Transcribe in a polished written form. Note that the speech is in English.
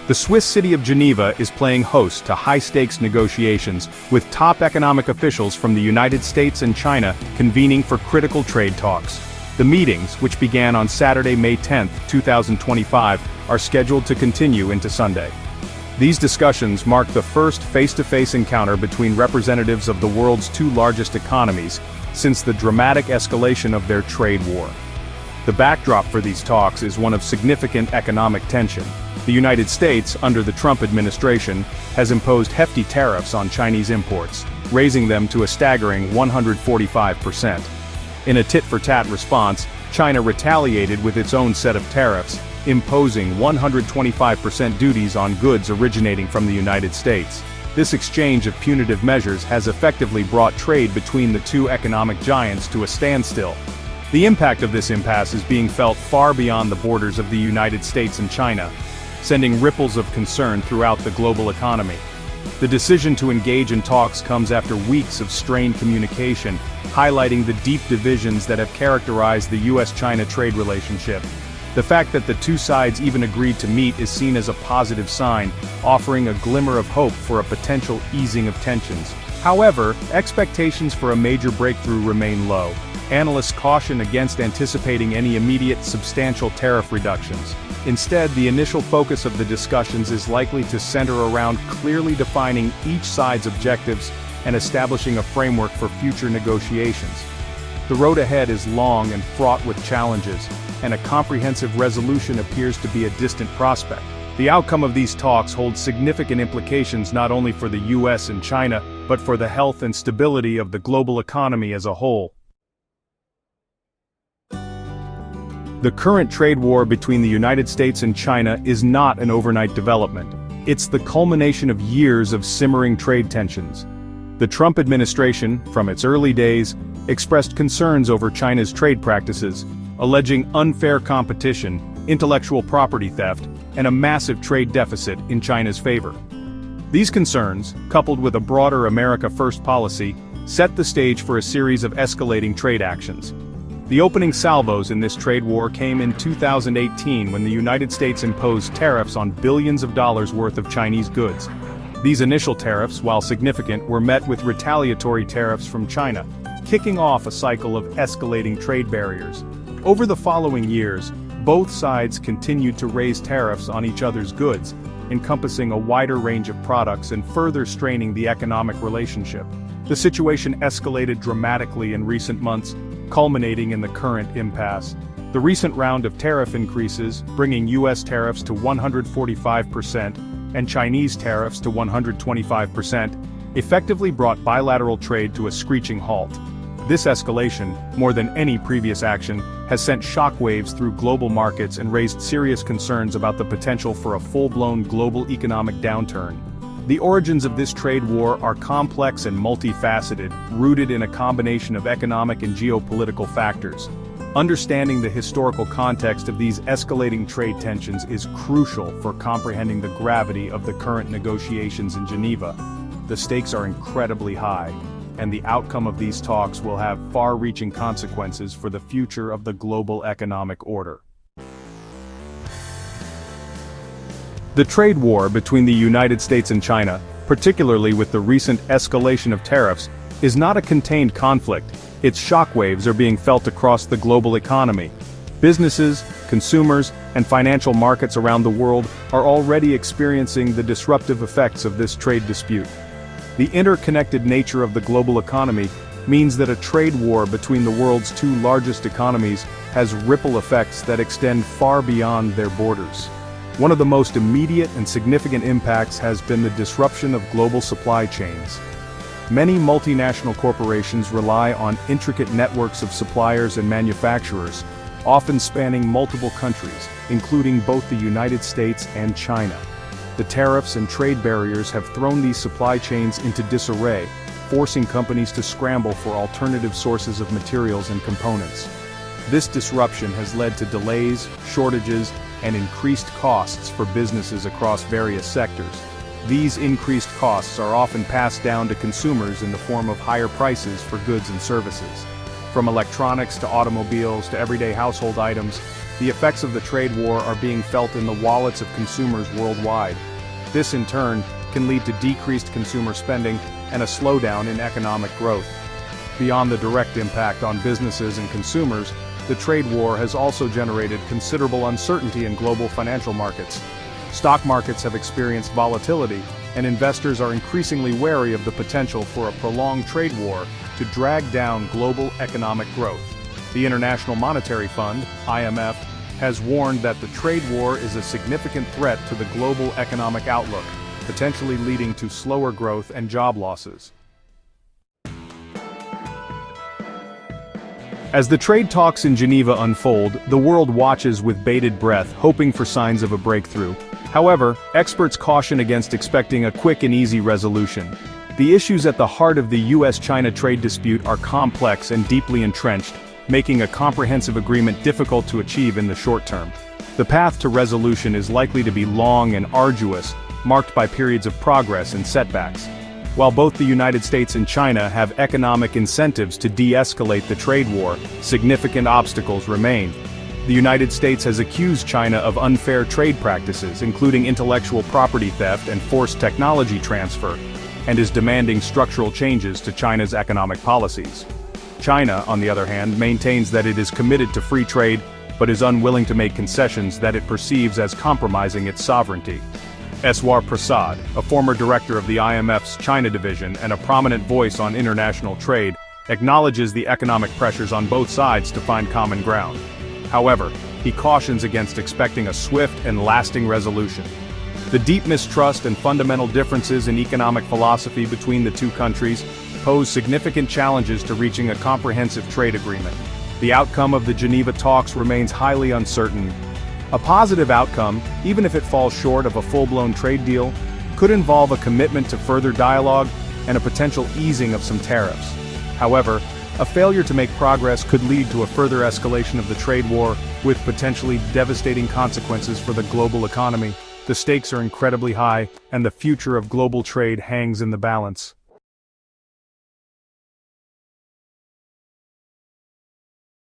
The Swiss city of Geneva is playing host to high-stakes negotiations, with top economic officials from the United States and China convening for critical trade talks. The meetings, which began on Saturday, May 10, 2025, are scheduled to continue into Sunday. These discussions mark the first face-to-face encounter between representatives of the world's two largest economies since the dramatic escalation of their trade war. The backdrop for these talks is one of significant economic tension. The United States, under the Trump administration, has imposed hefty tariffs on Chinese imports, raising them to a staggering 145%. In a tit-for-tat response, China retaliated with its own set of tariffs, imposing 125% duties on goods originating from the United States. This exchange of punitive measures has effectively brought trade between the two economic giants to a standstill. The impact of this impasse is being felt far beyond the borders of the United States and China, sending ripples of concern throughout the global economy. The decision to engage in talks comes after weeks of strained communication, highlighting the deep divisions that have characterized the US-China trade relationship. The fact that the two sides even agreed to meet is seen as a positive sign, offering a glimmer of hope for a potential easing of tensions. However, expectations for a major breakthrough remain low. Analysts caution against anticipating any immediate substantial tariff reductions. Instead, the initial focus of the discussions is likely to center around clearly defining each side's objectives and establishing a framework for future negotiations. The road ahead is long and fraught with challenges, and a comprehensive resolution appears to be a distant prospect. The outcome of these talks holds significant implications not only for the US and China, but for the health and stability of the global economy as a whole. The current trade war between the United States and China is not an overnight development. It's the culmination of years of simmering trade tensions. The Trump administration, from its early days, expressed concerns over China's trade practices, alleging unfair competition, intellectual property theft, and a massive trade deficit in China's favor. These concerns, coupled with a broader America First policy, set the stage for a series of escalating trade actions. The opening salvos in this trade war came in 2018 when the United States imposed tariffs on billions of dollars worth of Chinese goods. These initial tariffs, while significant, were met with retaliatory tariffs from China, kicking off a cycle of escalating trade barriers. Over the following years, both sides continued to raise tariffs on each other's goods, encompassing a wider range of products and further straining the economic relationship. The situation escalated dramatically in recent months, culminating in the current impasse. The recent round of tariff increases, bringing U.S. tariffs to 145% and Chinese tariffs to 125%, effectively brought bilateral trade to a screeching halt. This escalation, more than any previous action, has sent shockwaves through global markets and raised serious concerns about the potential for a full-blown global economic downturn. The origins of this trade war are complex and multifaceted, rooted in a combination of economic and geopolitical factors. Understanding the historical context of these escalating trade tensions is crucial for comprehending the gravity of the current negotiations in Geneva. The stakes are incredibly high, and the outcome of these talks will have far-reaching consequences for the future of the global economic order. The trade war between the United States and China, particularly with the recent escalation of tariffs, is not a contained conflict. Its shockwaves are being felt across the global economy. Businesses, consumers, and financial markets around the world are already experiencing the disruptive effects of this trade dispute. The interconnected nature of the global economy means that a trade war between the world's two largest economies has ripple effects that extend far beyond their borders. One of the most immediate and significant impacts has been the disruption of global supply chains. Many multinational corporations rely on intricate networks of suppliers and manufacturers, often spanning multiple countries, including both the United States and China. The tariffs and trade barriers have thrown these supply chains into disarray, forcing companies to scramble for alternative sources of materials and components. This disruption has led to delays, shortages, and increased costs for businesses across various sectors. These increased costs are often passed down to consumers in the form of higher prices for goods and services. From electronics to automobiles to everyday household items, the effects of the trade war are being felt in the wallets of consumers worldwide. This in turn can lead to decreased consumer spending and a slowdown in economic growth. Beyond the direct impact on businesses and consumers, the trade war has also generated considerable uncertainty in global financial markets. Stock markets have experienced volatility, and investors are increasingly wary of the potential for a prolonged trade war to drag down global economic growth. The International Monetary Fund, IMF, has warned that the trade war is a significant threat to the global economic outlook, potentially leading to slower growth and job losses. As the trade talks in Geneva unfold, the world watches with bated breath, hoping for signs of a breakthrough. However, experts caution against expecting a quick and easy resolution. The issues at the heart of the US-China trade dispute are complex and deeply entrenched, making a comprehensive agreement difficult to achieve in the short term. The path to resolution is likely to be long and arduous, marked by periods of progress and setbacks. While both the United States and China have economic incentives to de-escalate the trade war, significant obstacles remain. The United States has accused China of unfair trade practices, including intellectual property theft and forced technology transfer, and is demanding structural changes to China's economic policies. China, on the other hand, maintains that it is committed to free trade, but is unwilling to make concessions that it perceives as compromising its sovereignty. Eswar Prasad, a former director of the IMF's China division and a prominent voice on international trade, acknowledges the economic pressures on both sides to find common ground. However, he cautions against expecting a swift and lasting resolution. The deep mistrust and fundamental differences in economic philosophy between the two countries pose significant challenges to reaching a comprehensive trade agreement. The outcome of the Geneva talks remains highly uncertain. A positive outcome, even if it falls short of a full-blown trade deal, could involve a commitment to further dialogue and a potential easing of some tariffs. However, a failure to make progress could lead to a further escalation of the trade war, with potentially devastating consequences for the global economy. The stakes are incredibly high, and the future of global trade hangs in the balance.